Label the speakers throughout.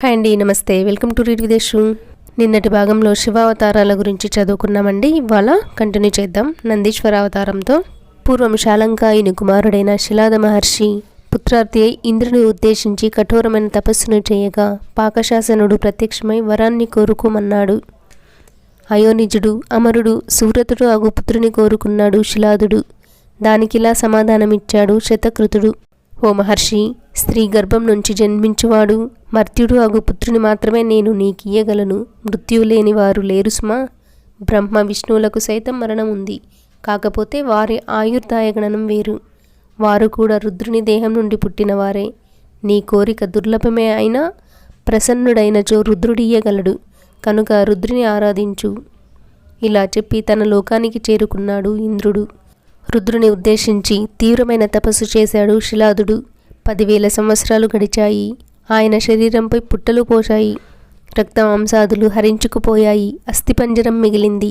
Speaker 1: Hi అండి, నమస్తే. Welcome to read విదేశు. నిన్నటి భాగంలో శివావతారాల గురించి చదువుకున్నామండి. ఇవాళ కంటిన్యూ చేద్దాం నందీశ్వర అవతారంతో. పూర్వం శాలంకాయుని కుమారుడైన శిలాద మహర్షి పుత్రార్థి అయి ఇంద్రుని ఉద్దేశించి కఠోరమైన తపస్సును చేయగా పాకశాసనుడు ప్రత్యక్షమై వరాన్ని కోరుకోమన్నాడు. అయోనిజుడు అమరుడు సువ్రతుడు అగు పుత్రుని కోరుకున్నాడు శిలాదుడు. దానికిలా సమాధానమిచ్చాడు శతకృతుడు. ఓ మహర్షి, స్త్రీ గర్భం నుంచి జన్మించువాడు మర్త్యుడు అగు పుత్రుని మాత్రమే నేను నీకియ్యగలను. మృత్యువు లేని వారు లేరు సుమా. బ్రహ్మ విష్ణువులకు సైతం మరణం ఉంది. కాకపోతే వారి ఆయుర్దాయగణనం వేరు. వారు కూడా రుద్రుని దేహం నుండి పుట్టినవారే. నీ కోరిక దుర్లభమే అయినా ప్రసన్నుడైనచో రుద్రుడియ్యగలడు. కనుక రుద్రుని ఆరాధించు. ఇలా చెప్పి తన లోకానికి చేరుకున్నాడు ఇంద్రుడు. రుద్రుని ఉద్దేశించి తీవ్రమైన తపస్సు చేశాడు శిలాదుడు. 10,000 సంవత్సరాలు గడిచాయి. ఆయన శరీరంపై పుట్టలు పోశాయి. రక్తమాంసాదులు హరించుకుపోయాయి. అస్థిపంజరం మిగిలింది.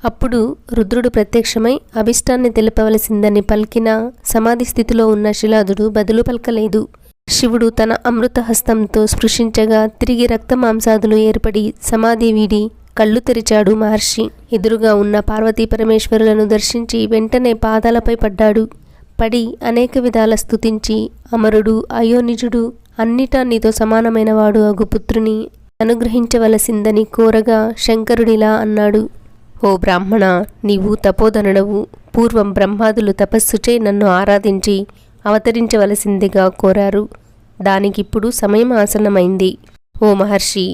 Speaker 1: అప్పుడు రుద్రుడు ప్రత్యక్షమై అభిష్టాన్ని తెలపవలసిందని పలికిన సమాధి స్థితిలో ఉన్న శిలాదుడు బదులు పలకలేదు. శివుడు తన అమృత హస్తంతో స్పృశించగా తిరిగి రక్తమాంసాదులు ఏర్పడి సమాధి వీడి కళ్ళు తెరిచాడు మహర్షి. ఎదురుగా ఉన్న పార్వతీ పరమేశ్వరులను దర్శించి వెంటనే పాదాలపై పడ్డాడు. పడి అనేక విధాల స్తుతించి అమరుడు అయోనిజుడు అన్నిటా నీతో సమానమైన వాడు అగు పుత్రుని అనుగ్రహించవలసిందని కోరగా శంకరుడిలా అన్నాడు. ఓ బ్రాహ్మణ, నీవు తపోధనుడవు. పూర్వం బ్రహ్మాదులు తపస్సుచే నన్ను ఆరాధించి అవతరించవలసిందిగా కోరారు. దానికిప్పుడు సమయం ఆసన్నమైంది. ఓ మహర్షి,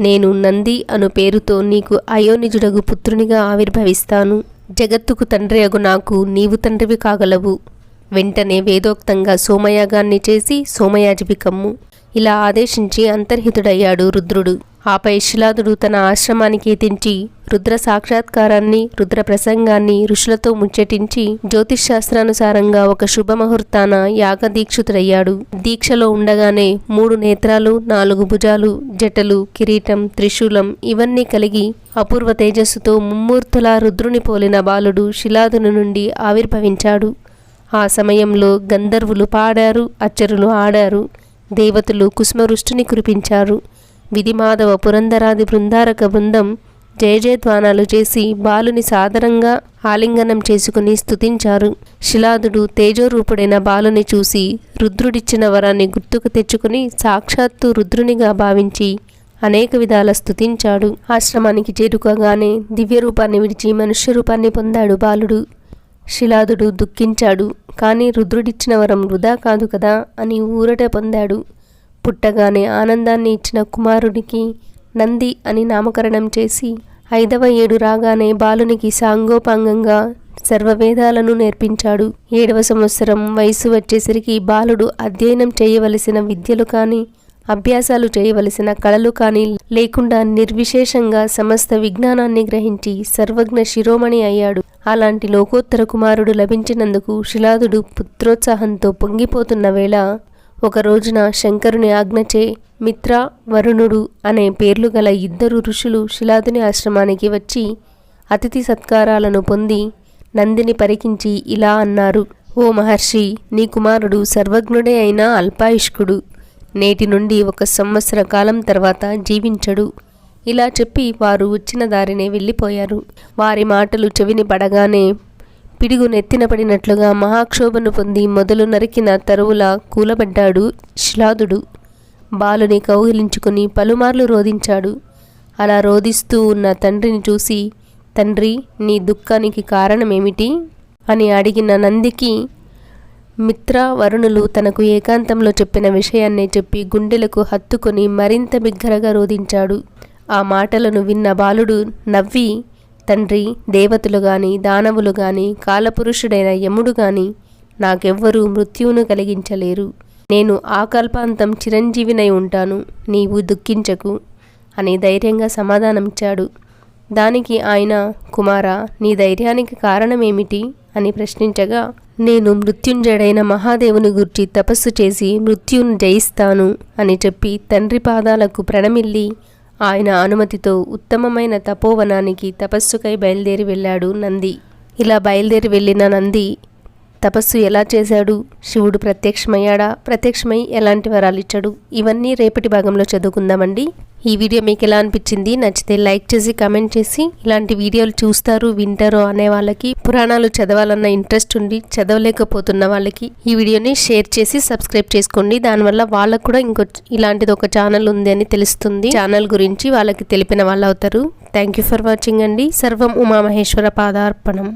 Speaker 1: నేను నంది అను పేరుతో నీకు అయోనిజుడగు పుత్రునిగా ఆవిర్భవిస్తాను. జగత్తుకు తండ్రి అగు నాకు నీవు తండ్రివి కాగలవు. వెంటనే వేదోక్తంగా సోమయాగాన్ని చేసి సోమయాజివి కమ్ము. ఇలా ఆదేశించి అంతర్హితుడయ్యాడు రుద్రుడు. ఆపై శిలాదుడు తన ఆశ్రమానికి ఎతించి రుద్ర సాక్షాత్కారాన్ని రుద్ర ప్రసంగాన్ని ఋషులతో ముచ్చటించి జ్యోతిష్శాస్త్రానుసారంగా ఒక శుభముహూర్తాన యాగదీక్షితుడయ్యాడు. దీక్షలో ఉండగానే 3 నేత్రాలు, 4 భుజాలు, జటలు, కిరీటం, త్రిశూలం ఇవన్నీ కలిగి అపూర్వ తేజస్సుతో ముమ్మూర్తులా రుద్రుని పోలిన బాలుడు శిలాదుని నుండి ఆవిర్భవించాడు. ఆ సమయంలో గంధర్వులు పాడారు, అచ్చరులు ఆడారు. దేవతలు కుసుమవృష్టిని కురిపించారు. విధిమాధవ పురంధరాది బృందారక బృందం జయజయధ్వానాలు చేసి బాలుని సాదరంగా ఆలింగనం చేసుకుని స్తుతించారు. శిలాదుడు తేజోరూపుడైన బాలుని చూసి రుద్రుడిచ్చిన వరాన్ని గుర్తుకు తెచ్చుకుని సాక్షాత్తు రుద్రునిగా భావించి అనేక విధాల స్తుతించాడు. ఆశ్రమానికి చేరుకోగానే దివ్యరూపాన్ని విడిచి మనుష్య రూపాన్ని పొందాడు బాలుడు. శిలాదుడు దుఃఖించాడు. కానీ రుద్రుడిచ్చిన వరం వృధా కాదు కదా అని ఊరట పొందాడు. పుట్టగానే ఆనందాన్ని ఇచ్చిన కుమారుడికి నంది అని నామకరణం చేసి 5వ ఏడు రాగానే బాలునికి సాంగోపాంగంగా సర్వవేదాలను నేర్పించాడు. 7వ సంవత్సరం వయసు వచ్చేసరికి బాలుడు అధ్యయనం చేయవలసిన విద్యలు కానీ అభ్యాసాలు చేయవలసిన కళలు కానీ లేకుండా నిర్విశేషంగా సమస్త విజ్ఞానాన్ని గ్రహించి సర్వజ్ఞ శిరోమణి అయ్యాడు. అలాంటి లోకోత్తర కుమారుడు లభించినందుకు శిలాదుడు పుత్రోత్సాహంతో పొంగిపోతున్న వేళ ఒక రోజున శంకరుని ఆజ్ఞచే మిత్ర, వరుణుడు అనే పేర్లు గల 2 ఋషులు శిలాదుని ఆశ్రమానికి వచ్చి అతిథి సత్కారాలను పొంది నందిని పరికించి ఇలా అన్నారు. ఓ మహర్షి, నీ కుమారుడు సర్వజ్ఞుడే అయినా అల్పాయుష్కుడు. నేటి నుండి 1 సంవత్సర కాలం తర్వాత జీవించడు. ఇలా చెప్పి వారు వచ్చిన దారినే వెళ్ళిపోయారు. వారి మాటలు చెవిని పడగానే పిడుగు నెత్తిన పడినట్లుగా మహాక్షోభను పొంది మొదలు నరికిన తరువులా కూలబడ్డాడు శిలాదుడు. బాలుని కౌగిలించుకుని పలుమార్లు రోదించాడు. అలా రోదిస్తూ ఉన్న తండ్రిని చూసి, తండ్రి, నీ దుఃఖానికి కారణమేమిటి అని అడిగిన నందికి మిత్ర, వరుణులు తనకు ఏకాంతంలో చెప్పిన విషయాన్నే చెప్పి గుండెలకు హత్తుకొని మరింత బిగ్గరగా రోదించాడు. ఆ మాటలను విన్న బాలుడు నవ్వి, తండ్రి, దేవతలు గాని దానవులు గాని కాలపురుషుడైన యముడు గాని నాకెవ్వరూ మృత్యువును కలిగించలేరు. నేను ఆకల్పాంతం చిరంజీవినై ఉంటాను. నీవు దుఃఖించకు అని ధైర్యంగా సమాధానమిచ్చాడు. దానికి ఆయన, కుమారా, నీ ధైర్యానికి కారణమేమిటి అని ప్రశ్నించగా, నేను మృత్యుంజయుడైన మహాదేవుని గురించి తపస్సు చేసి మృత్యువును జయిస్తాను అని చెప్పి తండ్రి పాదాలకు ప్రణమిల్లి ఆయన అనుమతితో ఉత్తమమైన తపోవనానికి తపస్సుకై బయలుదేరి వెళ్ళాడు నంది. ఇలా బయలుదేరి వెళ్ళిన నంది తపస్సు ఎలా చేశాడు, శివుడు ప్రత్యక్షమయ్యాడా, ప్రత్యక్షమై ఎలాంటి వరాలు ఇచ్చాడు, ఇవన్నీ రేపటి భాగంలో చదువుకుందామండి. ఈ వీడియో మీకు ఎలా అనిపించింది, నచ్చితే లైక్ చేసి కామెంట్ చేసి, ఇలాంటి వీడియోలు చూస్తారు వింటారు అనే వాళ్ళకి, పురాణాలు చదవాలన్న ఇంట్రెస్ట్ ఉండి చదవలేకపోతున్న వాళ్ళకి ఈ వీడియోని షేర్ చేసి సబ్స్క్రైబ్ చేసుకోండి. దానివల్ల వాళ్ళకు కూడా ఇంకో ఇలాంటిది ఒక ఛానల్ ఉంది అని తెలుస్తుంది. ఛానల్ గురించి వాళ్ళకి తెలిపిన వాళ్ళు అవుతారు. థ్యాంక్ యూ ఫర్ వాచింగ్ అండి. సర్వం ఉమామహేశ్వర పాదార్పణం.